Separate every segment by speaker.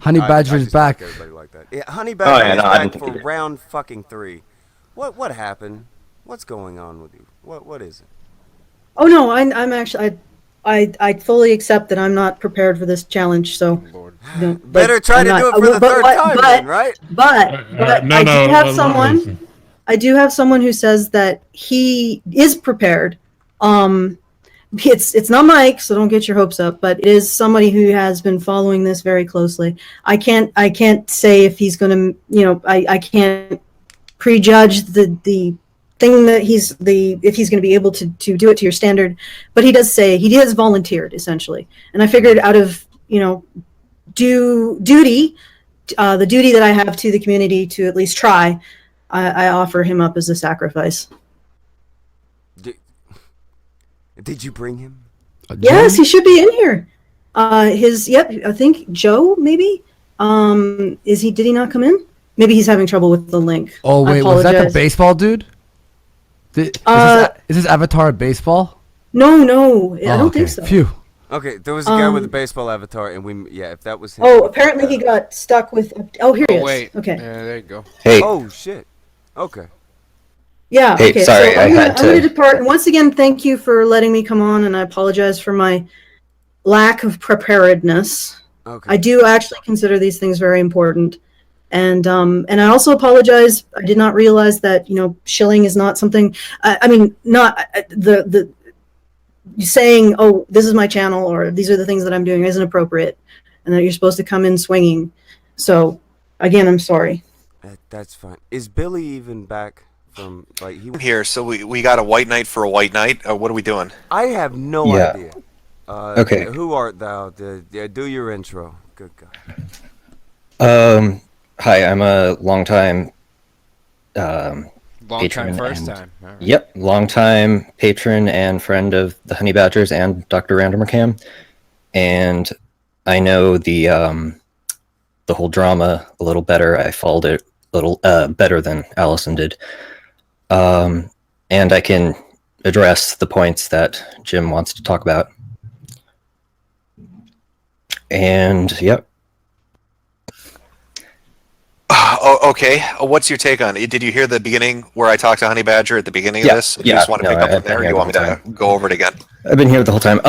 Speaker 1: Honey Badger's
Speaker 2: just
Speaker 1: back.
Speaker 2: like everybody like that. Yeah, Honey Badger
Speaker 3: yeah,
Speaker 2: is
Speaker 3: no, I
Speaker 2: back
Speaker 3: didn't
Speaker 2: for
Speaker 3: think
Speaker 2: round fucking 3. What happened? What's going on with you? What is it?
Speaker 4: Oh no, I'm actually I fully accept that I'm not prepared for this challenge. So
Speaker 5: Lord.
Speaker 4: no,
Speaker 2: Better try to do it for the third time then, right?
Speaker 4: But
Speaker 6: No,
Speaker 4: I
Speaker 6: no,
Speaker 4: do have
Speaker 6: no,
Speaker 4: someone.
Speaker 6: listen.
Speaker 4: I do have someone who says that he is prepared. It's not Mike, so don't get your hopes up. But it is somebody who has been following this very closely. I can't say if he's going to. I can't prejudge the thing that if he's going to be able to do it to your standard. But he does say he has volunteered essentially, and I figured out of duty, the duty that I have to the community to at least try. I offer him up as a sacrifice.
Speaker 2: Did you bring him?
Speaker 4: Yes, he should be in here. I think Joe maybe. Did he not come in? Maybe he's having trouble with the link.
Speaker 1: Oh wait, was that the baseball dude? Is this Avatar baseball?
Speaker 4: No, I don't think so.
Speaker 1: Phew.
Speaker 2: Okay, there was a guy with a baseball avatar, and if that was him.
Speaker 4: Oh, apparently he got stuck with. Oh, here he is.
Speaker 5: Wait.
Speaker 4: Okay.
Speaker 5: Yeah, there you go.
Speaker 3: Hey.
Speaker 2: Oh shit. Okay.
Speaker 4: Yeah.
Speaker 3: Hey,
Speaker 4: okay.
Speaker 3: sorry,
Speaker 4: so
Speaker 3: I
Speaker 4: I'm
Speaker 3: had
Speaker 4: gonna
Speaker 3: to.
Speaker 4: depart. And once again, thank you for letting me come on, and I apologize for my lack of preparedness.
Speaker 2: Okay.
Speaker 4: I do actually consider these things very important, and I also apologize. I did not realize that shilling is not something. Not the saying, "Oh, this is my channel," or "These are the things that I'm doing," isn't appropriate, and that you're supposed to come in swinging. So, again, I'm sorry.
Speaker 2: That's fine. Is Billy even back from
Speaker 7: I'm here, so we got a white knight for a white knight. What are we doing?
Speaker 2: I have no
Speaker 3: Yeah.
Speaker 2: idea.
Speaker 3: Okay.
Speaker 2: Who art thou? Do your intro. Good God.
Speaker 3: Hi, I'm a longtime
Speaker 5: Long
Speaker 3: patron
Speaker 5: time, first
Speaker 3: and-
Speaker 5: time. All right.
Speaker 3: Yep, longtime patron and friend of the Honey Badgers and Dr. Randomcam, and I know the whole drama a little better. I followed it a little better than Allison did, and I can address the points that Jim wants to talk about. And yep.
Speaker 7: Oh, okay. What's your take on it? Did you hear the beginning where I talked to Honey Badger at the beginning of this? You just want to pick up from there, or you want me to go over it again?
Speaker 3: I've been here the whole time.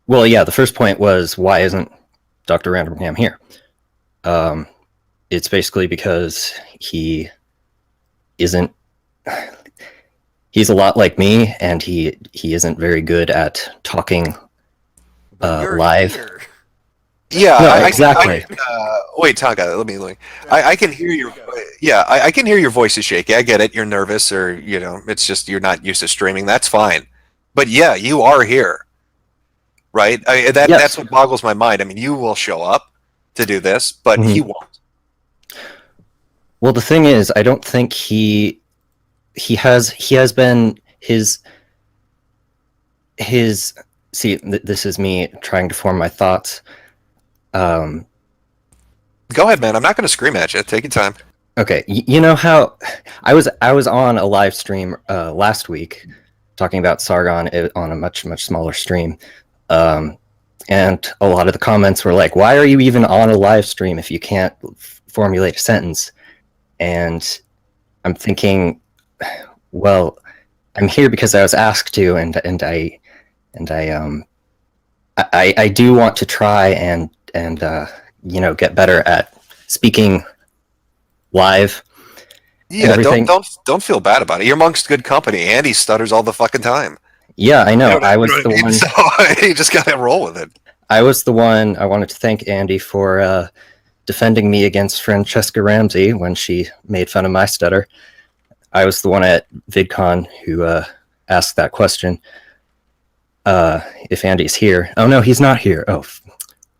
Speaker 3: Well, yeah, the first point was, why isn't Dr. Randomcam here? It's basically because he isn't. He's a lot like me, and he isn't very good at talking live.
Speaker 2: Here.
Speaker 7: Yeah,
Speaker 3: No, exactly.
Speaker 7: Wait, Taga, let me. I can hear your. Yeah, I can hear your voice is shaky. I get it. You're nervous, or it's just you're not used to streaming. That's fine. But yeah, you are here, right?
Speaker 3: Yes.
Speaker 7: That's what boggles my mind. I mean, you will show up to do this, but he won't.
Speaker 3: Well, the thing is, I don't think he has been his. See, this is me trying to form my thoughts.
Speaker 7: Go ahead, man. I'm not going to scream at you. Take your time.
Speaker 3: Okay, you know how I was on a live stream last week talking about Sargon on a much smaller stream, and a lot of the comments were like, "Why are you even on a live stream if you can't formulate a sentence?" And I'm thinking, well, I'm here because I was asked to, and I do want to try and get better at speaking live.
Speaker 7: Yeah, don't feel bad about it. You're amongst good company. Andy stutters all the fucking time.
Speaker 3: Yeah, I know. I was the one.
Speaker 7: So you just gotta roll with it.
Speaker 3: I was the one. I wanted to thank Andy for defending me against Francesca Ramsey when she made fun of my stutter. I was the one at VidCon who asked that question. If Andy's here. Oh no, he's not here. Oh,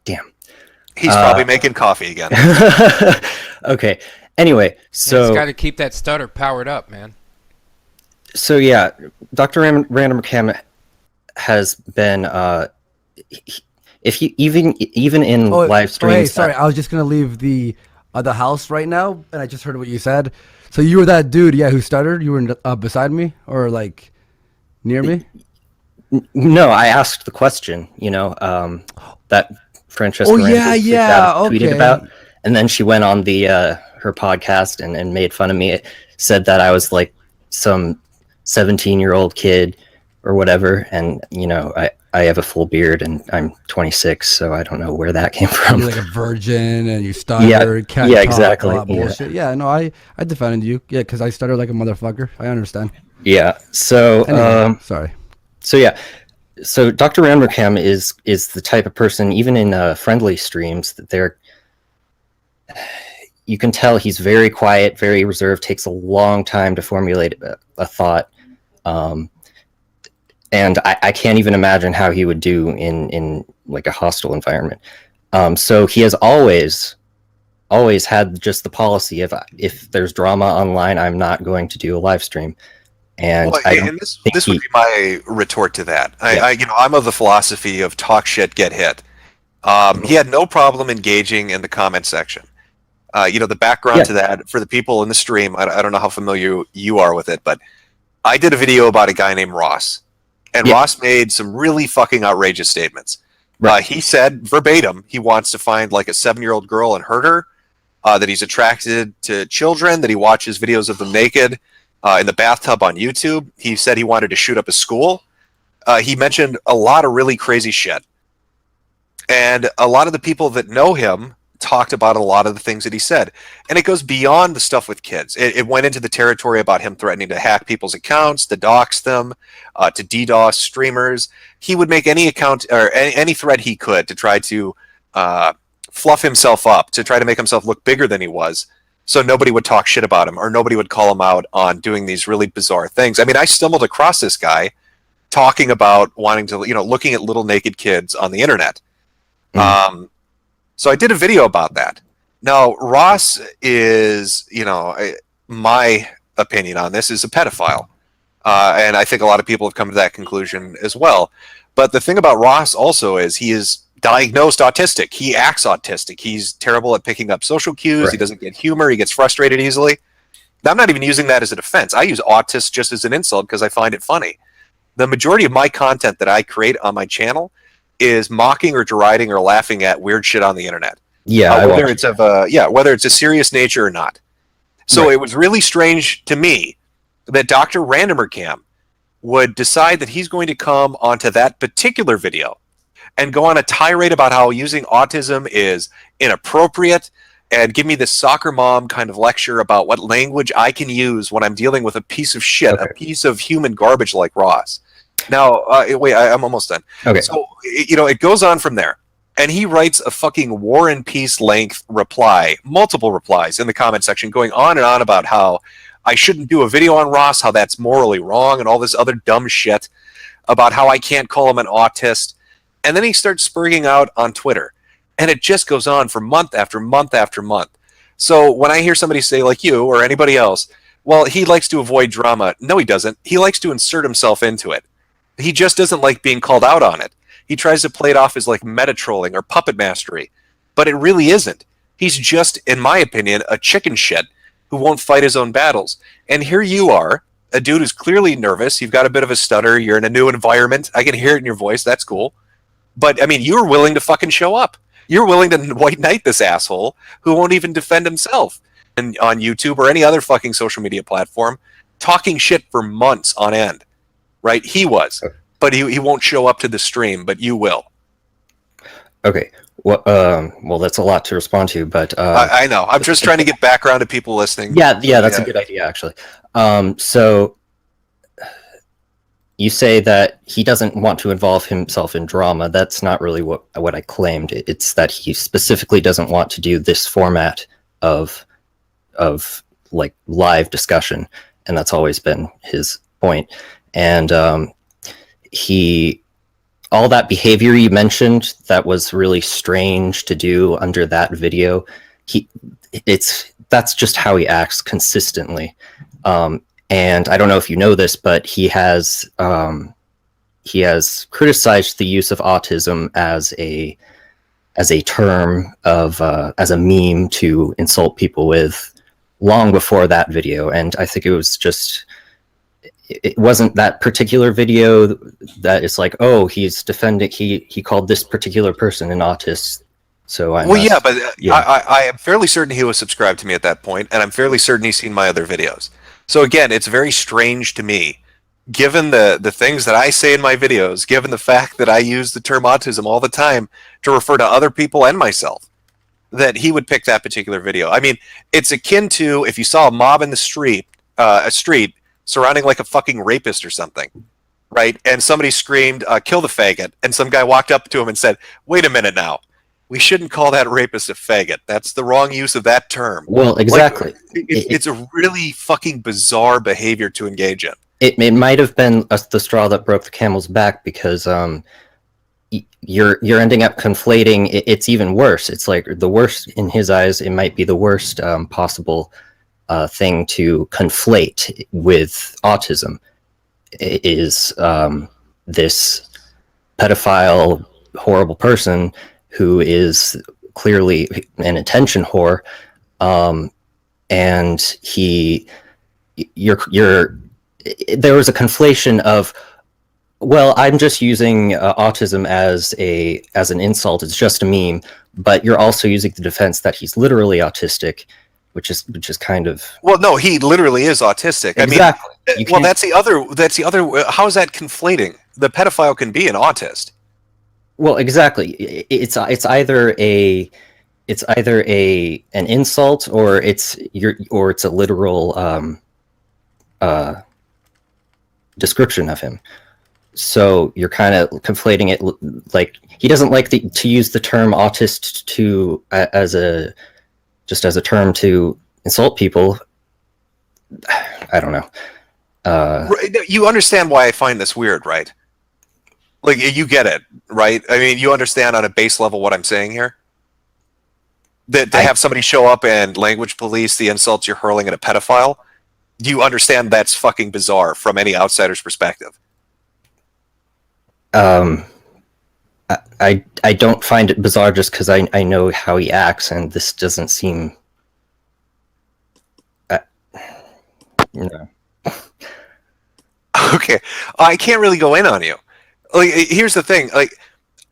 Speaker 3: damn.
Speaker 7: He's probably making coffee again.
Speaker 3: Okay. Anyway, so
Speaker 5: It's got to keep that stutter powered up, man.
Speaker 3: So yeah, Dr. Randomcam has been if he even in live streams.
Speaker 1: Hey, sorry, I was just gonna leave the house right now, and I just heard what you said. So you were that dude, yeah, who stuttered? You were beside me or like near me?
Speaker 3: No, I asked the question. That Francesca
Speaker 1: Oh yeah,
Speaker 3: Randall
Speaker 1: yeah.
Speaker 3: tweeted
Speaker 1: Okay.
Speaker 3: about, and then she went on the her podcast and made fun of me. It said that I was like some 17-year-old kid or whatever, and I have a full beard and I'm 26, so I don't know where that came from.
Speaker 1: You're like a virgin and you
Speaker 3: Yeah,
Speaker 1: stutter, can't
Speaker 3: yeah,
Speaker 1: talk, a
Speaker 3: exactly.
Speaker 1: lot bullshit. Yeah, no, I defended you. Yeah, because I stutter like a motherfucker. I understand.
Speaker 3: Yeah. So,
Speaker 1: Anyway, sorry.
Speaker 3: so yeah. So Dr. Randercam is the type of person, even in friendly streams, that you can tell he's very quiet, very reserved, takes a long time to formulate a thought. And I can't even imagine how he would do in like a hostile environment. So he has always had just the policy of, if there's drama online, I'm not going to do a live stream. And
Speaker 7: Well,
Speaker 3: I don't
Speaker 7: and this
Speaker 3: think
Speaker 7: this would be my retort to that. I'm of the philosophy of talk shit, get hit. He had no problem engaging in the comment section. The background to that for the people in the stream. I don't know how familiar you are with it, but I did a video about a guy named Ross, and Ross made some really fucking outrageous statements.
Speaker 3: Right.
Speaker 7: He said verbatim he wants to find like a 7-year-old girl and hurt her. That he's attracted to children. That he watches videos of them naked. In the bathtub on YouTube. He said he wanted to shoot up a school. He mentioned a lot of really crazy shit. And a lot of the people that know him talked about a lot of the things that he said. And it goes beyond the stuff with kids. It went into the territory about him threatening to hack people's accounts, to dox them, to DDoS streamers. He would make any account or any threat he could to try to fluff himself up, to try to make himself look bigger than he was. So nobody would talk shit about him, or nobody would call him out on doing these really bizarre things. I mean, I stumbled across this guy talking about wanting to, looking at little naked kids on the internet. So I did a video about that. Now, Ross is, my opinion on this is a pedophile. And I think a lot of people have come to that conclusion as well. But the thing about Ross also is he is diagnosed autistic. He acts autistic. He's terrible at picking up social cues. Right. He doesn't get humor. He gets frustrated easily. Now, I'm not even using that as a defense. I use autist just as an insult because I find it funny. The majority of my content that I create on my channel is mocking or deriding or laughing at weird shit on the internet.
Speaker 3: Yeah,
Speaker 7: whether it's a serious nature or not. So It was really strange to me that Dr. Randomercam would decide that he's going to come onto that particular video and go on a tirade about how using autism is inappropriate and give me this soccer mom kind of lecture about what language I can use when I'm dealing with a piece of shit, a piece of human garbage like Ross. Now, wait, I'm almost done.
Speaker 3: Okay.
Speaker 7: So, it goes on from there. And he writes a fucking War and Peace length reply, multiple replies in the comment section, going on and on about how I shouldn't do a video on Ross, how that's morally wrong, and all this other dumb shit about how I can't call him an autist. And then he starts spurging out on Twitter. And it just goes on for month after month after month. So when I hear somebody say, like you or anybody else, well, he likes to avoid drama. No, he doesn't. He likes to insert himself into it. He just doesn't like being called out on it. He tries to play it off as like meta trolling or puppet mastery. But it really isn't. He's just, in my opinion, a chicken shit who won't fight his own battles. And here you are, a dude who's clearly nervous. You've got a bit of a stutter. You're in a new environment. I can hear it in your voice. That's cool. But, I mean, you're willing to fucking show up. You're willing to white knight this asshole who won't even defend himself on YouTube or any other fucking social media platform, talking shit for months on end. Right? He was. But he won't show up to the stream, but you will.
Speaker 3: Okay. Well, that's a lot to respond to, but...
Speaker 7: I know. I'm just trying to get background to people listening.
Speaker 3: Yeah, that's a good idea, actually. So you say that he doesn't want to involve himself in drama. That's not really what I claimed. It's that he specifically doesn't want to do this format of like live discussion, and that's always been his point. And all that behavior you mentioned that was really strange to do under that video, that's just how he acts consistently. And I don't know if you know this, but he has criticized the use of autism as a term of as a meme to insult people with long before that video. And I think it was just it wasn't that particular video that is like, oh, he's defending, he called this particular person an autist. So I
Speaker 7: Well, yeah,
Speaker 3: must,
Speaker 7: but
Speaker 3: yeah.
Speaker 7: I am fairly certain he was subscribed to me at that point, and I'm fairly certain he's seen my other videos. So again, it's very strange to me, given the things that I say in my videos, given the fact that I use the term autism all the time to refer to other people and myself, that he would pick that particular video. I mean, it's akin to if you saw a mob in the street, a street surrounding like a fucking rapist or something, right? And somebody screamed, "Kill the faggot!" And some guy walked up to him and said, "Wait a minute now. We shouldn't call that rapist a faggot. That's the wrong use of that term."
Speaker 3: Well, exactly.
Speaker 7: Like, it's a really fucking bizarre behavior to engage in.
Speaker 3: It might have been the straw that broke the camel's back, because you're ending up conflating. It's even worse. It's like the worst in his eyes. It might be the worst possible thing to conflate with autism. Is this pedophile, horrible person who is clearly an attention whore, and there was a conflation of, well, I'm just using autism as an insult. It's just a meme, but you're also using the defense that he's literally autistic, which is kind of,
Speaker 7: Well, no, he literally is autistic.
Speaker 3: exactly.
Speaker 7: I mean, well, that's the other. How is that conflating? The pedophile can be an autist.
Speaker 3: Well, exactly. It's either an insult, or it's a literal description of him. So you're kind of conflating it. Like, he doesn't like to use the term autist as a term to insult people. I don't know.
Speaker 7: You understand why I find this weird, right? Like, you get it, right? I mean, you understand on a base level what I'm saying here? That to have somebody show up and language police the insults you're hurling at a pedophile, do you understand that's fucking bizarre from any outsider's perspective?
Speaker 3: I don't find it bizarre just because I know how he acts, and this doesn't seem. No.
Speaker 7: Okay, I can't really go in on you. Like, here's the thing. Like,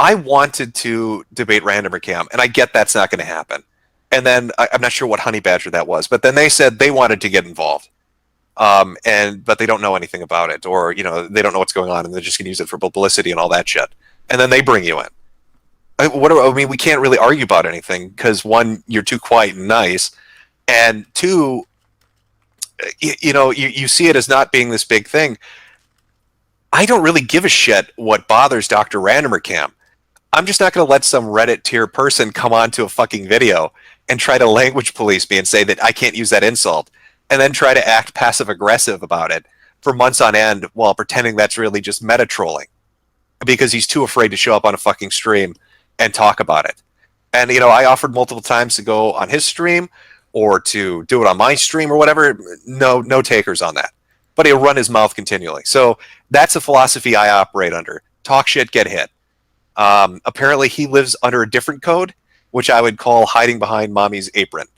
Speaker 7: I wanted to debate Randomer Cam, and I get that's not going to happen. And then I'm not sure what honey badger that was, but then they said they wanted to get involved, but they don't know anything about it, or they don't know what's going on, and they're just going to use it for publicity and all that shit. And then they bring you in. I mean, we can't really argue about anything because, one, you're too quiet and nice, and two, you see it as not being this big thing. I don't really give a shit what bothers Dr. Randomer Cam. I'm just not going to let some Reddit tier person come onto a fucking video and try to language police me and say that I can't use that insult, and then try to act passive aggressive about it for months on end while pretending that's really just meta trolling because he's too afraid to show up on a fucking stream and talk about it. And I offered multiple times to go on his stream or to do it on my stream or whatever. No takers on that. But he'll run his mouth continually. So that's a philosophy I operate under. Talk shit, get hit. Apparently he lives under a different code, which I would call hiding behind mommy's apron,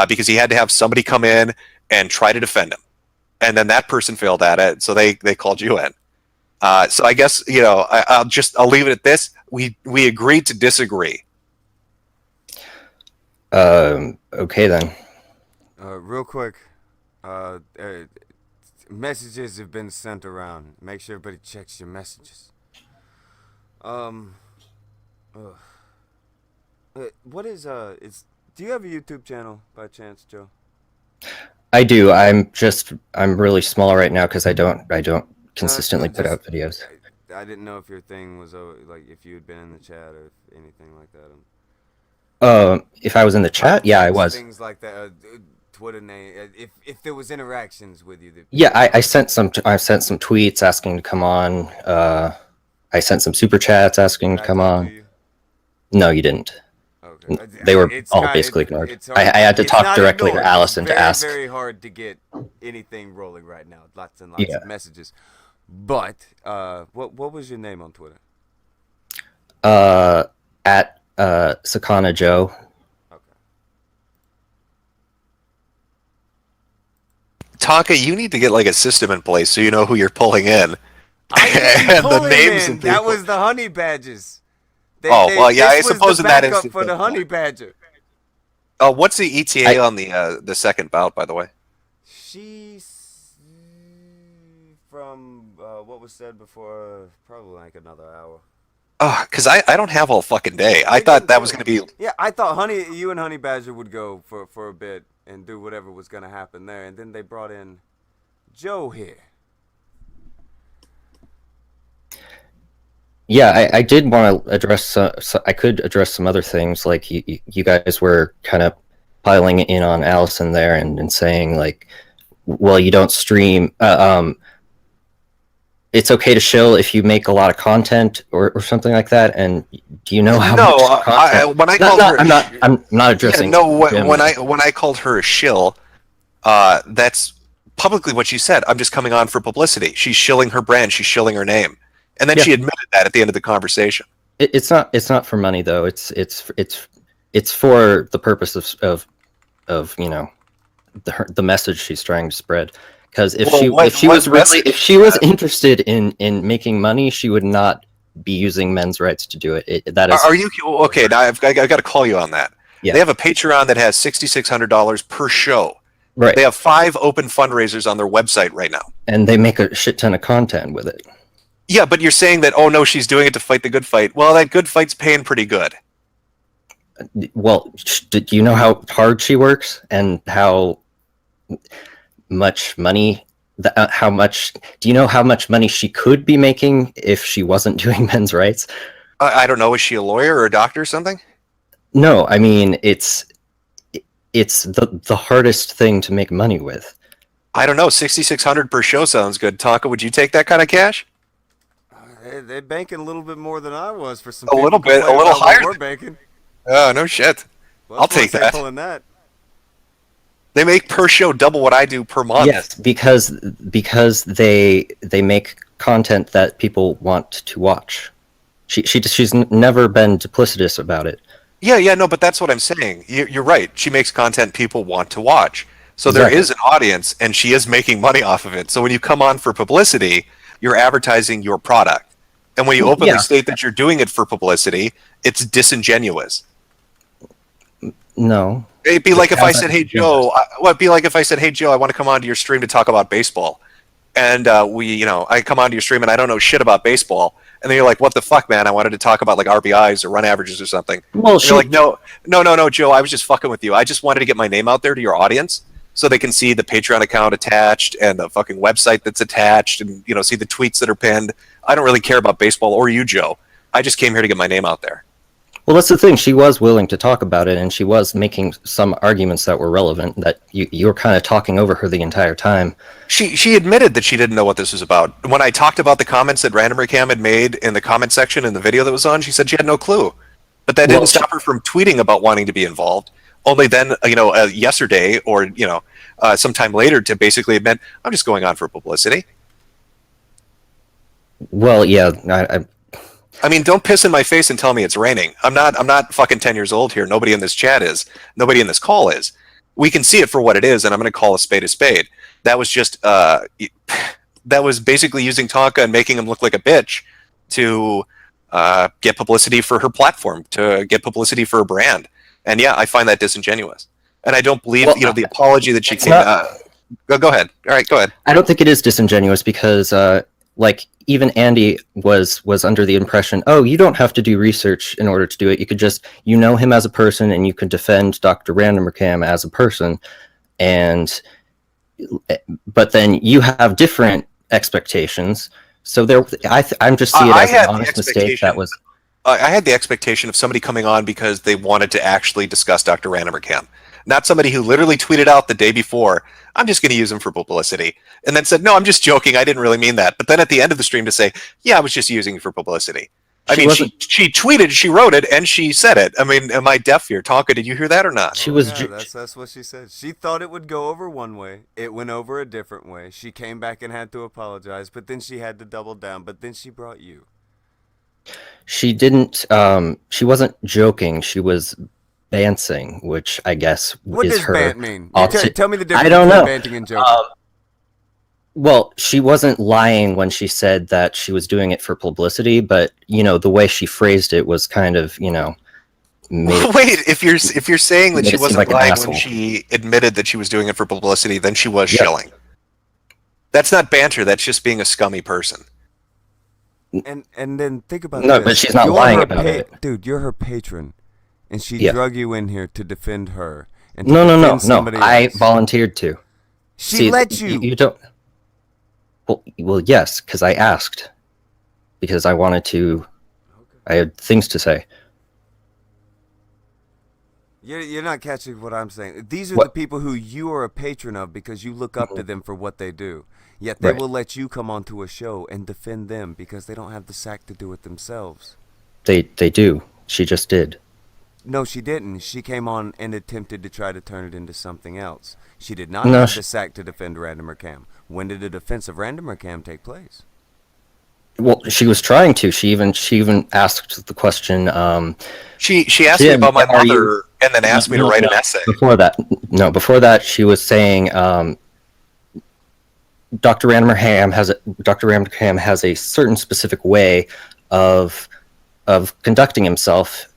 Speaker 7: because he had to have somebody come in and try to defend him. And then that person failed at it, so they called you in. So I guess, I'll leave it at this. We agreed to disagree.
Speaker 3: Okay then.
Speaker 2: Real quick, messages have been sent around. Make sure everybody checks your messages. What is do you have a YouTube channel by chance, Joe?
Speaker 3: I do. I'm really small right now because I don't consistently put out videos.
Speaker 2: I didn't know if your thing was like if you had been in the chat or if anything like that.
Speaker 3: If I was in the chat, yeah, I was.
Speaker 2: Things like that. Twitter name. If there was interactions with you.
Speaker 3: Yeah, I sent some tweets asking to come on. I sent some super chats asking to come on. No, you didn't. Okay. They were all basically ignored. I had to talk directly to Allison to ask.
Speaker 2: It's very hard to get anything rolling right now. Lots and lots of messages. But what was your name on Twitter?
Speaker 3: At Sakana Joe.
Speaker 2: Okay.
Speaker 7: Taka, you need to get like a system in place so you know who you're pulling in.
Speaker 2: I didn't
Speaker 7: And
Speaker 2: pull
Speaker 7: the
Speaker 2: him
Speaker 7: names
Speaker 2: in.
Speaker 7: and
Speaker 2: That
Speaker 7: people.
Speaker 2: was the honey badges.
Speaker 7: Well, yeah, I
Speaker 2: This was
Speaker 7: suppose
Speaker 2: the
Speaker 7: in that
Speaker 2: backup
Speaker 7: instance.
Speaker 2: for the honey badger.
Speaker 7: What's the ETA on the second bout, by the way?
Speaker 2: She's from what was said before, probably like another hour.
Speaker 7: Because I don't have all fucking day. I
Speaker 2: They
Speaker 7: thought
Speaker 2: can
Speaker 7: that
Speaker 2: do
Speaker 7: was
Speaker 2: it.
Speaker 7: going to be.
Speaker 2: Yeah, I thought you and Honey Badger would go for a bit and do whatever was gonna happen there, and then they brought in Joe here.
Speaker 3: Yeah, I did want to address. I could address some other things, like you guys were kind of piling in on Allison there and saying like, well, you don't stream. It's okay to shill if you make a lot of content or something like that. And do you know how
Speaker 7: No,
Speaker 3: much content?
Speaker 7: when I called her,
Speaker 3: I'm not addressing.
Speaker 7: Yeah, no, when I called her a shill, that's publicly what she said. I'm just coming on for publicity. She's shilling her brand. She's shilling her name, and then she admitted that at the end of the conversation.
Speaker 3: It's not for money though. It's for the purpose of the message she's trying to spread. Because if she was interested in making money, she would not be using men's rights to do it. That is.
Speaker 7: Are you okay? Now I've got to call you on that.
Speaker 3: Yeah.
Speaker 7: They have a Patreon that has $6,600 per show.
Speaker 3: Right.
Speaker 7: They have 5 open fundraisers on their website right now.
Speaker 3: And they make a shit ton of content with it.
Speaker 7: Yeah, but you're saying that, oh no, she's doing it to fight the good fight. Well, that good fight's paying pretty good.
Speaker 3: Well, do you know how hard she works and how much money? Do you know how much money she could be making if she wasn't doing men's rights?
Speaker 7: I don't know. Is she a lawyer or a doctor or something?
Speaker 3: No, I mean it's the hardest thing to make money with.
Speaker 7: I don't know. 6,600 per show sounds good. Tonka, would you take that kind of cash?
Speaker 2: They're banking a little bit more than I was for some.
Speaker 7: A little bit, a little higher.
Speaker 2: We're banking.
Speaker 7: Oh no shit!
Speaker 2: Well,
Speaker 7: I'll take that.
Speaker 2: pulling that.
Speaker 7: They make per show double what I do per month.
Speaker 3: Yes, because they make content that people want to watch. She's never been duplicitous about it.
Speaker 7: Yeah, no, but that's what I'm saying. You're right. She makes content people want to watch. So
Speaker 3: Exactly.
Speaker 7: There is an audience, and she is making money off of it. So when you come on for publicity, you're advertising your product. And when you openly state that you're doing it for publicity, it's disingenuous.
Speaker 3: No.
Speaker 7: It'd be like if I said, "Hey Joe," it'd be like if I said, "Hey Joe, I want to come onto your stream to talk about baseball," and I come onto your stream and I don't know shit about baseball, and then you're like, "What the fuck, man? I wanted to talk about like RBIs or run averages or something."
Speaker 3: Well,
Speaker 7: you're like, "No, Joe, I was just fucking with you. I just wanted to get my name out there to your audience so they can see the Patreon account attached and the fucking website that's attached, and see the tweets that are pinned. I don't really care about baseball or you, Joe. I just came here to get my name out there."
Speaker 3: Well, that's the thing. She was willing to talk about it, and she was making some arguments that were relevant. That you were kind of talking over her the entire time.
Speaker 7: She admitted that she didn't know what this was about. When I talked about the comments that Randomer Cam had made in the comment section in the video that was on, she said she had no clue. But that didn't stop her from tweeting about wanting to be involved. Only then, yesterday or sometime later to basically admit, I'm just going on for publicity.
Speaker 3: Well, yeah,
Speaker 7: I mean, don't piss in my face and tell me it's raining. I'm not fucking 10 years old here. Nobody in this chat is. Nobody in this call is. We can see it for what it is, and I'm going to call a spade a spade. That was just that was basically using Tonka and making him look like a bitch to get publicity for her platform, to get publicity for her brand. And yeah, I find that disingenuous. And I don't believe the apology that she came. Go ahead. All right, go ahead.
Speaker 3: I don't think it is disingenuous because even Andy was under the impression, oh, you don't have to do research in order to do it. You could just, him as a person, and you could defend Dr. Randomer Cam as a person. But then you have different expectations. So I'm just seeing it as an honest mistake.
Speaker 7: I had the expectation of somebody coming on because they wanted to actually discuss Dr. Randomer Cam. Not somebody who literally tweeted out the day before, I'm just going to use him for publicity. And then said, no, I'm just joking. I didn't really mean that. But then at the end of the stream to say, yeah, I was just using it for publicity. She tweeted, she wrote it, and she said it. I mean, am I deaf here? Tonka, did you hear that or not?
Speaker 2: That's what she said. She thought it would go over one way. It went over a different way. She came back and had to apologize, but then she had to double down. But then she brought you.
Speaker 3: She didn't, she wasn't joking. She was banting, which I guess
Speaker 2: what
Speaker 3: is
Speaker 2: does
Speaker 3: her.
Speaker 2: Bant mean? Tell me the difference
Speaker 3: I don't know.
Speaker 2: between banting and joking.
Speaker 3: Well, she wasn't lying when she said that she was doing it for publicity, but the way she phrased it was kind of, made it,
Speaker 7: Wait, if you're saying that
Speaker 3: made
Speaker 7: she
Speaker 3: it seem
Speaker 7: wasn't
Speaker 3: like an
Speaker 7: lying when
Speaker 3: asshole.
Speaker 7: she admitted that she was doing it for publicity, then she was
Speaker 3: Yep.
Speaker 7: shilling. That's not banter. That's just being a scummy person.
Speaker 2: And then think about
Speaker 3: No,
Speaker 2: this.
Speaker 3: but she's not
Speaker 2: You're
Speaker 3: lying
Speaker 2: her
Speaker 3: about it.
Speaker 2: Dude, you're her patron, and she
Speaker 3: Yeah.
Speaker 2: drug you in here to defend her and to
Speaker 3: No,
Speaker 2: defend
Speaker 3: no.
Speaker 2: somebody
Speaker 3: I
Speaker 2: else.
Speaker 3: volunteered to.
Speaker 2: She
Speaker 3: See,
Speaker 2: let you.
Speaker 3: You don't. Well, yes, because I asked. Because I wanted to. I had things to say.
Speaker 2: You're not catching what I'm saying. These are
Speaker 3: What?
Speaker 2: the people who you are a patron of because you look up to them for what they do. Yet they
Speaker 3: Right.
Speaker 2: will let you come onto a show and defend them because they don't have the sack to do it themselves.
Speaker 3: They do. She just did.
Speaker 2: No, she didn't. She came on and attempted to try to turn it into something else. She did not
Speaker 3: No,
Speaker 2: have
Speaker 3: she-
Speaker 2: the sack to defend Randomer Cam. When did the defense of Randomer Cam take place?
Speaker 3: Well, she was trying to. She even asked the question.
Speaker 7: She asked me
Speaker 3: Jim,
Speaker 7: about my
Speaker 3: are you-
Speaker 7: mother and then asked me to
Speaker 3: No,
Speaker 7: write
Speaker 3: no.
Speaker 7: an essay.
Speaker 3: Before that, she was saying Dr. Randerham has a certain specific way of conducting himself,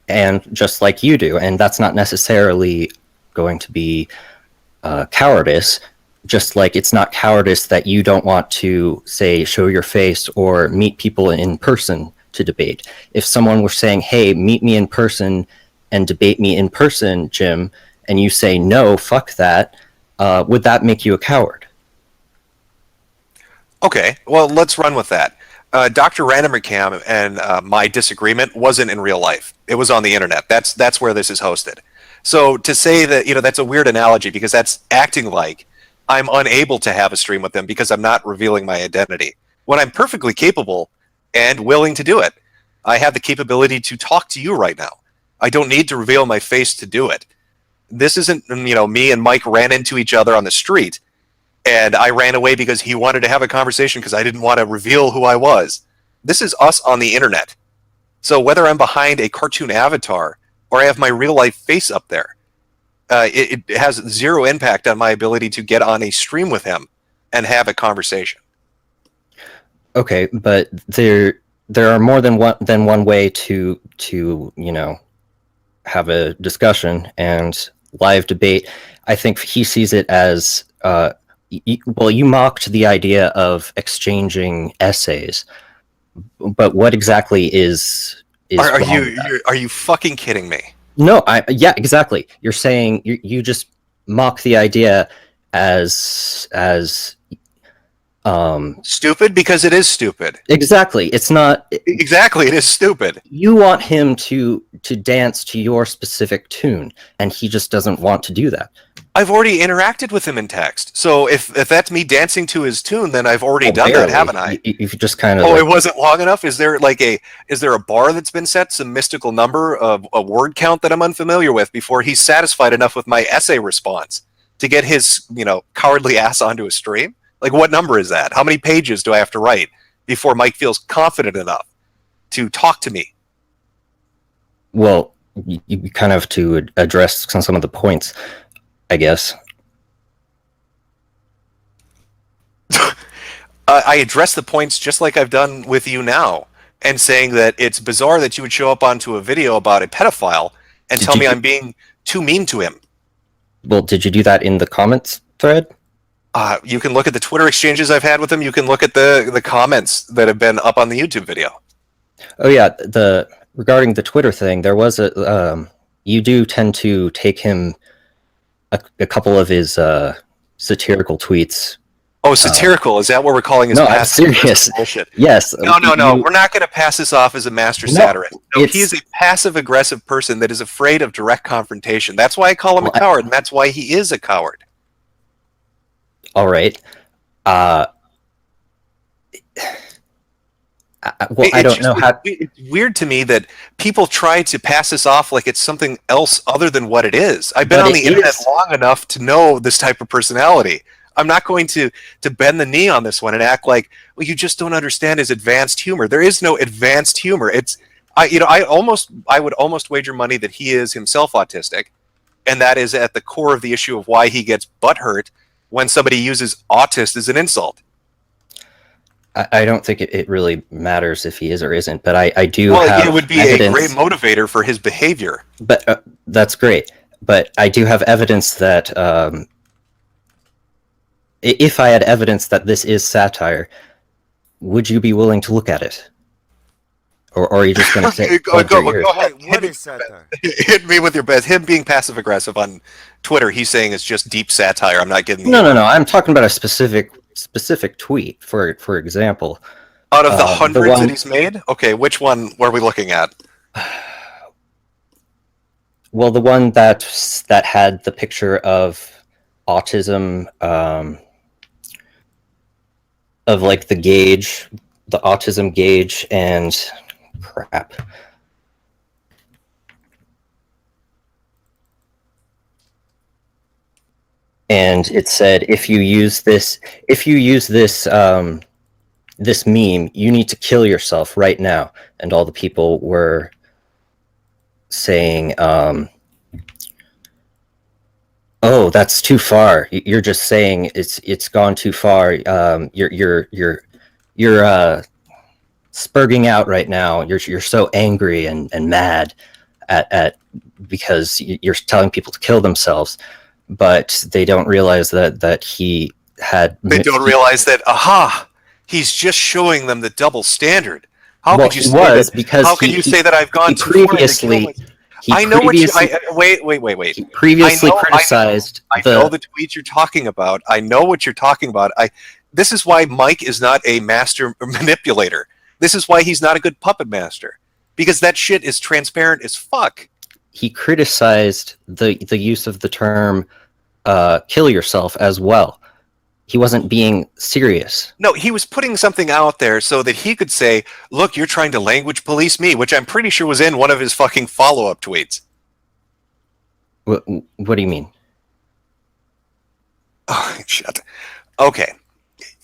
Speaker 3: and just like you do, and that's not necessarily going to be cowardice. Just like it's not cowardice that you don't want to, say, show your face or meet people in person to debate. If someone were saying, hey, meet me in person and debate me in person, Jim, and you say, no, fuck that, would that make you a coward?
Speaker 7: Okay, well, let's run with that. Dr. Randomer Cam and my disagreement wasn't in real life. It was on the internet. That's where this is hosted. So to say that, that's a weird analogy because that's acting like I'm unable to have a stream with them because I'm not revealing my identity. When I'm perfectly capable and willing to do it. I have the capability to talk to you right now. I don't need to reveal my face to do it. This isn't, me and Mike ran into each other on the street and I ran away because he wanted to have a conversation because I didn't want to reveal who I was. This is us on the internet. So whether I'm behind a cartoon avatar or I have my real life face up there, it has zero impact on my ability to get on a stream with him and have a conversation.
Speaker 3: Okay, but there are more than one way to have a discussion and live debate. I think he sees it as you mocked the idea of exchanging essays, but what exactly is
Speaker 7: Are
Speaker 3: wrong with that?
Speaker 7: you fucking kidding me?
Speaker 3: No, yeah, exactly. You're saying you just mock the idea as
Speaker 7: Stupid because it is stupid.
Speaker 3: exactly. It's not.
Speaker 7: Exactly, it is stupid.
Speaker 3: You want him to dance to your specific tune, and he just doesn't want to do that.
Speaker 7: I've already interacted with him in text. So if that's me dancing to his tune, then I've already done
Speaker 3: Barely.
Speaker 7: that, haven't I?
Speaker 3: You just kind of.
Speaker 7: Oh, it wasn't long enough? Is there a bar that's been set, some mystical number of a word count that I'm unfamiliar with before he's satisfied enough with my essay response to get his, cowardly ass onto a stream? Like, what number is that? How many pages do I have to write before Mike feels confident enough to talk to me?
Speaker 3: Well, you kind of have to address some of the points, I guess.
Speaker 7: I address the points just like I've done with you now, and saying that it's bizarre that you would show up onto a video about a pedophile and
Speaker 3: Did
Speaker 7: tell me
Speaker 3: you-
Speaker 7: I'm being too mean to him.
Speaker 3: Well, did you do that in the comments thread?
Speaker 7: You can look at the Twitter exchanges I've had with him. You can look at the comments that have been up on the YouTube video.
Speaker 3: Oh yeah, regarding the Twitter thing, there was you do tend to take him a couple of his satirical tweets.
Speaker 7: Oh, satirical. Is that what we're calling his
Speaker 3: No, I'm
Speaker 7: passive
Speaker 3: serious.
Speaker 7: bullshit?
Speaker 3: Yes.
Speaker 7: No. We're not going to pass this off as a master
Speaker 3: No,
Speaker 7: satirist. No,
Speaker 3: it's-
Speaker 7: he is a passive-aggressive person that is afraid of direct confrontation. That's why I call him
Speaker 3: Well,
Speaker 7: a coward, and that's why he is a coward.
Speaker 3: All right. Well, I don't know how.
Speaker 7: It's weird to me that people try to pass this off like it's something else other than what it is. I've been
Speaker 3: But
Speaker 7: on
Speaker 3: it
Speaker 7: the internet
Speaker 3: is.
Speaker 7: long enough to know this type of personality. I'm not going to bend the knee on this one and act like, well, you just don't understand his advanced humor. There is no advanced humor. I would almost wager money that he is himself autistic, and that is at the core of the issue of why he gets butthurt when somebody uses autist as an insult.
Speaker 3: I don't think it really matters if he is or isn't, but I do
Speaker 7: Well,
Speaker 3: have
Speaker 7: it would be
Speaker 3: evidence.
Speaker 7: a great motivator for his behavior.
Speaker 3: But that's great. But I do have evidence that if I had evidence that this is satire, would you be willing to look at it? Or are you just going to say,
Speaker 7: Go ahead.
Speaker 2: Wait, what is satire?
Speaker 7: Hit me with your best. Him being passive aggressive on Twitter, he's saying it's just deep satire. I'm not getting.
Speaker 3: No. I'm talking about a specific tweet, for example.
Speaker 7: Out of the
Speaker 3: the
Speaker 7: hundreds
Speaker 3: one-
Speaker 7: that he's made, okay, which one were we looking at?
Speaker 3: Well, the one that had the picture of autism, of like the gauge, the autism gauge, and crap. And it said, if you use this this meme, you need to kill yourself right now. And all the people were saying, "Oh, that's too far. You're just saying it's gone too far. You're spurging out right now. You're so angry and mad at because you're telling people to kill themselves." But they don't realize that he had.
Speaker 7: They don't realize that. Aha! He's just showing them the double standard. How
Speaker 3: Well,
Speaker 7: could you
Speaker 3: he
Speaker 7: say
Speaker 3: was,
Speaker 7: that?
Speaker 3: because
Speaker 7: How can you say that I've gone
Speaker 3: he
Speaker 7: too far?
Speaker 3: previously-
Speaker 7: I know what you. Wait.
Speaker 3: He previously
Speaker 7: I know-
Speaker 3: criticized
Speaker 7: I know the tweets you're talking about. I know what you're talking about. This is why Mike is not a master manipulator. This is why he's not a good puppet master. Because that shit is transparent as fuck.
Speaker 3: He criticized the use of the term kill yourself as well. He wasn't being serious.
Speaker 7: No, he was putting something out there so that he could say, look, you're trying to language police me, which I'm pretty sure was in one of his fucking follow-up tweets.
Speaker 3: What do you mean?
Speaker 7: Oh, shit. Okay.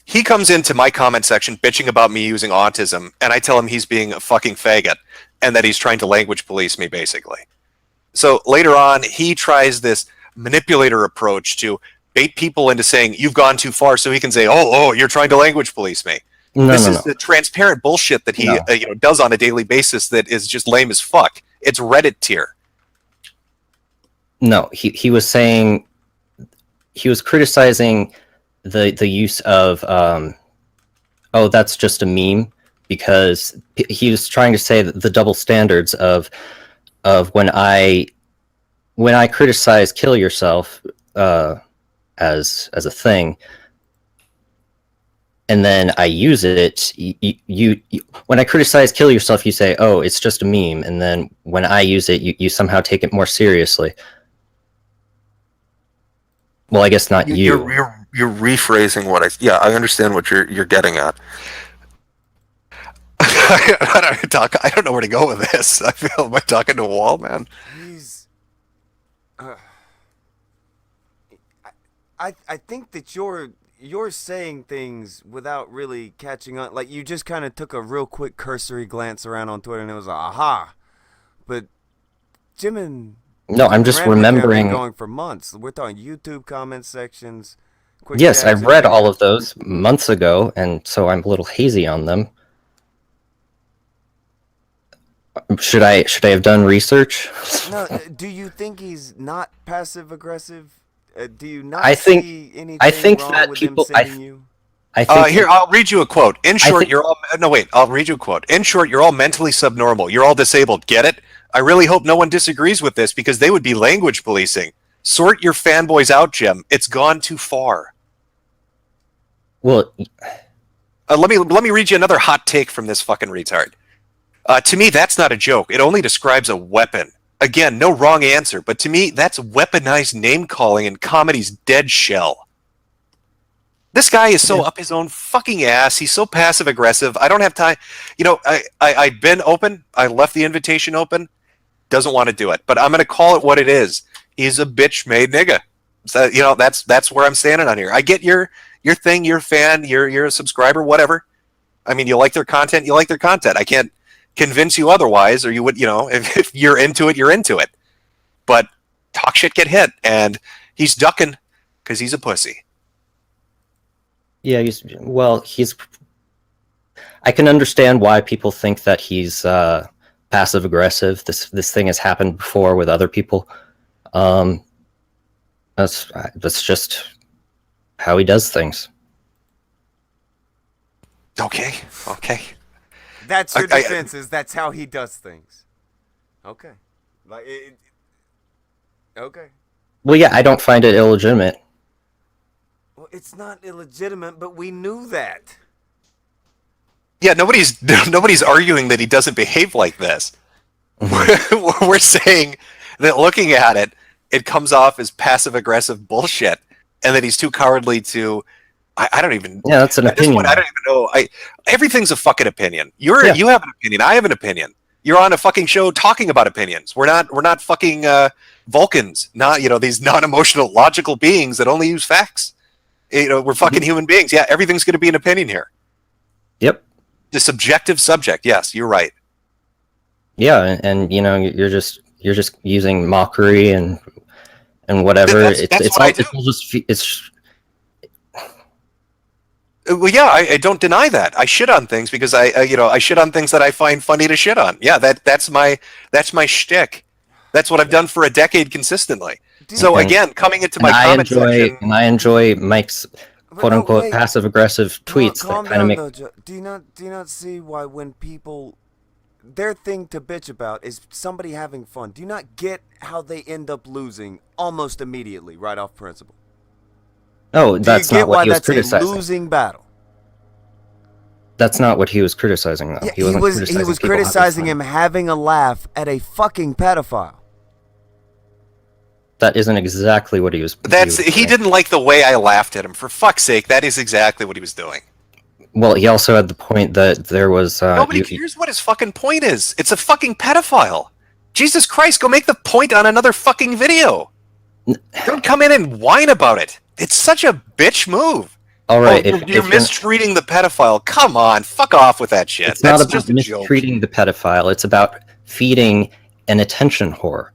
Speaker 7: He comes into my comment section bitching about me using autism, and I tell him he's being a fucking faggot, and that he's trying to language police me, basically. So later on, he tries this manipulator approach to bait people into saying, you've gone too far, so he can say, oh, you're trying to language police me. This is the transparent bullshit that he does on a daily basis that is just lame as fuck. It's Reddit tier.
Speaker 3: No, he was saying, he was criticizing the use of oh, that's just a meme, because he was trying to say that the double standards of when I criticize kill yourself as a thing, and then I use it, you when I criticize kill yourself, you say, oh, it's just a meme, and then when I use it, you somehow take it more seriously. Well, I guess not you.
Speaker 7: You're rephrasing what I. Yeah, I understand what you're getting at. I don't know where to go with this. I feel like I'm talking to a wall, man.
Speaker 2: He's. I think that you're saying things without really catching on. Like, you just kind of took a real quick cursory glance around on Twitter and it was like, aha. But Jim and
Speaker 3: No, I'm just
Speaker 2: Randwick have been
Speaker 3: remembering.
Speaker 2: going for months. We're talking YouTube comment sections. Quick
Speaker 3: Yes, I
Speaker 2: chats,
Speaker 3: read
Speaker 2: and-
Speaker 3: all of those months ago, and so I'm a little hazy on them. Should I have done research?
Speaker 2: No, do you think he's not passive aggressive? Do you not
Speaker 3: I think-
Speaker 2: see anything
Speaker 3: I think
Speaker 2: wrong
Speaker 3: that
Speaker 2: with
Speaker 3: people-
Speaker 2: him sending you?
Speaker 3: I think
Speaker 7: Here, I'll read you a quote. In short,
Speaker 3: think-
Speaker 7: you're all. No, wait. I'll read you a quote. In short, you're all mentally subnormal. You're all disabled. Get it? I really hope no one disagrees with this because they would be language policing. Sort your fanboys out, Jim. It's gone too far.
Speaker 3: well,
Speaker 7: Let me read you another hot take from this fucking retard. To me, that's not a joke. It only describes a weapon. Again, no wrong answer, but to me, that's weaponized name calling and comedy's dead shell. This guy is so up his own fucking ass. He's so passive aggressive. I don't have time. You know, I've been open. I left the invitation open. Doesn't want to do it, but I'm going to call it what it is. He's a bitch-made nigga. So, you know, that's where I'm standing on here. I get your thing. You're a fan. You're a subscriber. Whatever. I mean, you like their content. You like their content. I can't convince you otherwise, or you would, you know, if you're into it, you're into it. But talk shit, get hit, and he's ducking because he's a pussy.
Speaker 3: Yeah, he's. I can understand why people think that he's passive aggressive. This thing has happened before with other people. That's just how he does things.
Speaker 7: Okay.
Speaker 2: That's your defense. Is that's how he does things. Okay. Like okay.
Speaker 3: Well, yeah, I don't find it illegitimate.
Speaker 2: Well, it's not illegitimate, but we knew that.
Speaker 7: Yeah, nobody's arguing that he doesn't behave like this. We're saying that looking at it, it comes off as passive aggressive bullshit, and that he's too cowardly to. I don't even.
Speaker 3: Yeah, that's an opinion.
Speaker 7: I don't even know. Everything's a fucking opinion. You have an opinion. I have an opinion. You're on a fucking show talking about opinions. We're not fucking Vulcans. Not these non-emotional, logical beings that only use facts. We're fucking human beings. Yeah, everything's going to be an opinion here.
Speaker 3: Yep.
Speaker 7: The subjective subject. Yes, you're right.
Speaker 3: Yeah, and you're just using mockery and whatever. It's
Speaker 7: well, yeah, I don't deny that. I shit on things because I shit on things that I find funny to shit on. Yeah, that's my shtick. That's what I've done for a decade consistently. So again, coming into my comment section,
Speaker 3: and I enjoy Mike's quote unquote passive aggressive tweets
Speaker 2: that
Speaker 3: kind of make.
Speaker 2: Though, do you not see why when people their thing to bitch about is somebody having fun? Do you not get how they end up losing almost immediately, right off principle?
Speaker 3: Oh, that's not what he was criticizing.
Speaker 2: A losing battle.
Speaker 3: That's not what he was criticizing, though.
Speaker 2: Yeah, he was criticizing him having a laugh at a fucking pedophile.
Speaker 3: That isn't exactly what he was.
Speaker 7: He didn't like the way I laughed at him. For fuck's sake, that is exactly what he was doing.
Speaker 3: Well, he also had the point that there was.
Speaker 7: Nobody cares what his fucking point is. It's a fucking pedophile. Jesus Christ, go make the point on another fucking video. Don't come in and whine about it. It's such a bitch move.
Speaker 3: All right,
Speaker 7: you're mistreating the pedophile. Come on, fuck off with that shit.
Speaker 3: It's not about mistreating the pedophile. It's about feeding an attention whore.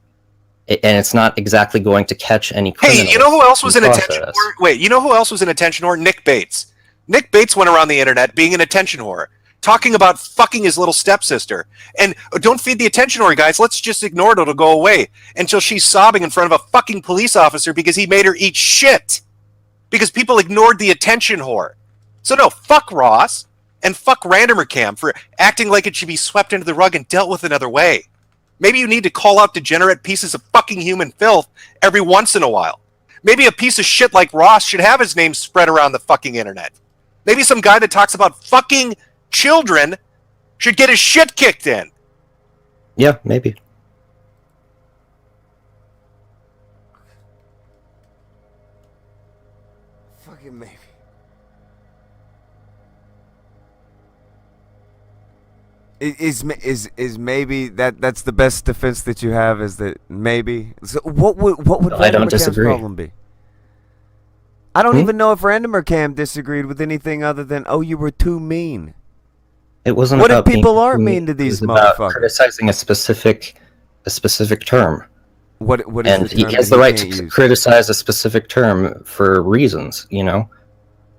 Speaker 3: And it's not exactly going to catch any criminals.
Speaker 7: Hey, you know who else was an attention whore? Wait, you know who else was an attention whore? Nick Bates. Nick Bates went around the internet being an attention whore, talking about fucking his little stepsister. And don't feed the attention whore, guys. Let's just ignore it. It'll go away. Until she's sobbing in front of a fucking police officer because he made her eat shit. Because people ignored the attention whore. So no, fuck Ross and fuck Randomer Cam for acting like it should be swept under the rug and dealt with another way. Maybe you need to call out degenerate pieces of fucking human filth every once in a while. Maybe a piece of shit like Ross should have his name spread around the fucking internet. Maybe some guy that talks about fucking children should get his shit kicked in.
Speaker 3: Yeah, maybe.
Speaker 2: Fucking maybe. Is maybe that's the best defense that you have? Is that maybe? So what would
Speaker 3: I don't disagree.
Speaker 2: Problem be? I don't even know if Randomer Cam disagreed with anything other than you were too mean.
Speaker 3: It wasn't.
Speaker 2: What
Speaker 3: about
Speaker 2: if people are mean to these motherfuckers?
Speaker 3: Criticizing a specific term.
Speaker 2: What is
Speaker 3: and
Speaker 2: the term
Speaker 3: he has the right to criticize a specific term for reasons,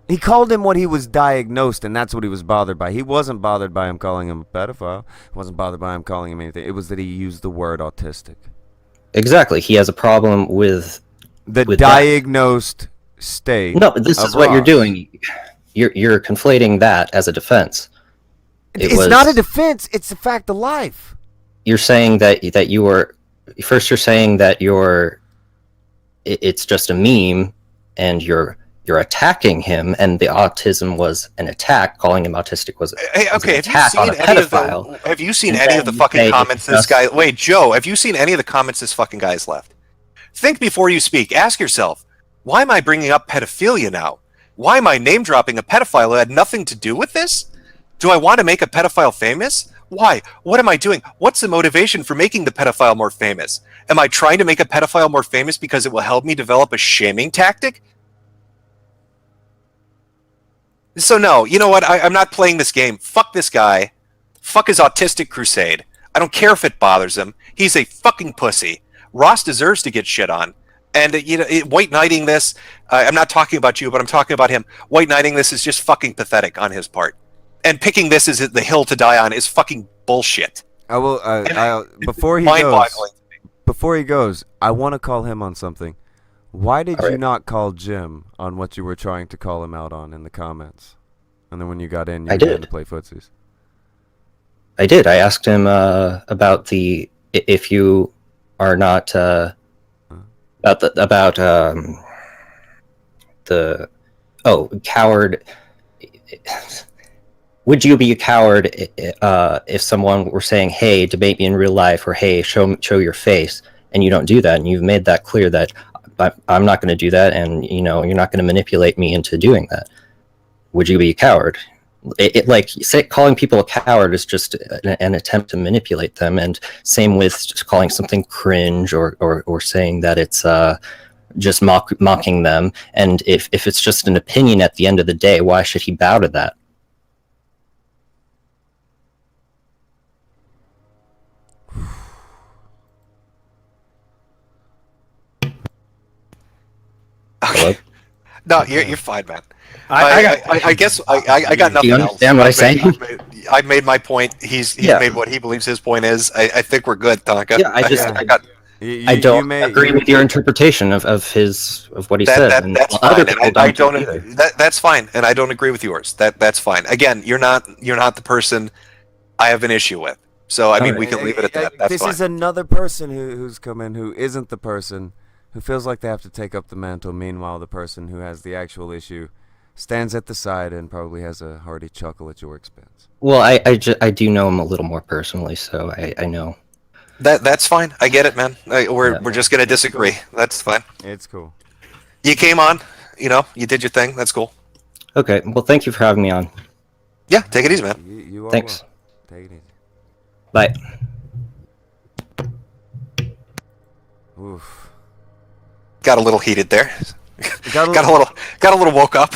Speaker 2: He called him what he was diagnosed, and that's what he was bothered by. He wasn't bothered by him calling him a pedophile. He wasn't bothered by him calling him anything. It was that he used the word autistic.
Speaker 3: Exactly. He has a problem with
Speaker 2: diagnosed state.
Speaker 3: No, this is what you're doing. You're conflating that as a defense.
Speaker 2: It's not a defense. It's a fact of life.
Speaker 3: You're saying that you were... First, you're saying that it's just a meme, and you're attacking him, and the autism was an attack. Calling him autistic was an attack on a pedophile.
Speaker 7: Have you seen any of the fucking comments this guy... Wait, Joe, have you seen any of the comments this fucking guy's left? Think before you speak. Ask yourself, why am I bringing up pedophilia now? Why am I name-dropping a pedophile who had nothing to do with this? Do I want to make a pedophile famous? Why? What am I doing? What's the motivation for making the pedophile more famous? Am I trying to make a pedophile more famous because it will help me develop a shaming tactic? So no, you know what? I'm not playing this game. Fuck this guy. Fuck his autistic crusade. I don't care if it bothers him. He's a fucking pussy. Ross deserves to get shit on. And white knighting this. I'm not talking about you, but I'm talking about him. White knighting this is just fucking pathetic on his part. And picking this as the hill to die on is fucking bullshit.
Speaker 2: I will. Before he
Speaker 7: Mind-boggling.
Speaker 2: goes, I want to call him on something. Why did
Speaker 3: All
Speaker 2: you
Speaker 3: right.
Speaker 2: not call Jim on what you were trying to call him out on in the comments? And then when you got in, you
Speaker 3: I
Speaker 2: began
Speaker 3: did.
Speaker 2: to play footsies.
Speaker 3: I did. I asked him about if you are not about the coward. Would you be a coward if someone were saying, "Hey, debate me in real life," or "Hey, show your face," and you don't do that, and you've made that clear that I'm not going to do that, and you're not going to manipulate me into doing that. Would you be a coward? Calling people a coward is just an attempt to manipulate them, and same with just calling something cringe or saying that it's just mocking them. And if it's just an opinion at the end of the day, why should he bow to that?
Speaker 7: Okay. No, you're fine, man.
Speaker 6: I
Speaker 7: guess I got nothing
Speaker 3: Do you
Speaker 7: else.
Speaker 3: understand what I'm saying?
Speaker 7: I've made my point. He's
Speaker 3: Yeah.
Speaker 7: made what he believes his point is. I think we're good, Tonka.
Speaker 3: Yeah,
Speaker 7: I got
Speaker 3: I don't agree with your interpretation of what he said.
Speaker 7: that.
Speaker 3: And
Speaker 7: That's
Speaker 3: other
Speaker 7: fine.
Speaker 3: people
Speaker 7: And I
Speaker 3: don't
Speaker 7: don't.
Speaker 3: either.
Speaker 7: That's fine. And I don't agree with yours. That's fine. Again, you're not the person I have an issue with. So I mean, we can leave it at that. That's
Speaker 2: this
Speaker 7: fine.
Speaker 2: is another person who's come in who isn't the person who feels like they have to take up the mantle. Meanwhile, the person who has the actual issue stands at the side and probably has a hearty chuckle at your expense.
Speaker 3: Well, I do know him a little more personally, so I know.
Speaker 7: That's fine. I get it, man. We're just gonna disagree. That's fine.
Speaker 2: It's cool.
Speaker 7: You came on. You did your thing. That's cool.
Speaker 3: Okay, well, thank you for having me on.
Speaker 7: Yeah, take it easy, man.
Speaker 2: You are
Speaker 3: Thanks.
Speaker 2: well. Take it easy.
Speaker 3: Bye.
Speaker 2: Oof.
Speaker 7: Got a little heated there.
Speaker 2: Got
Speaker 7: Got a little woke up.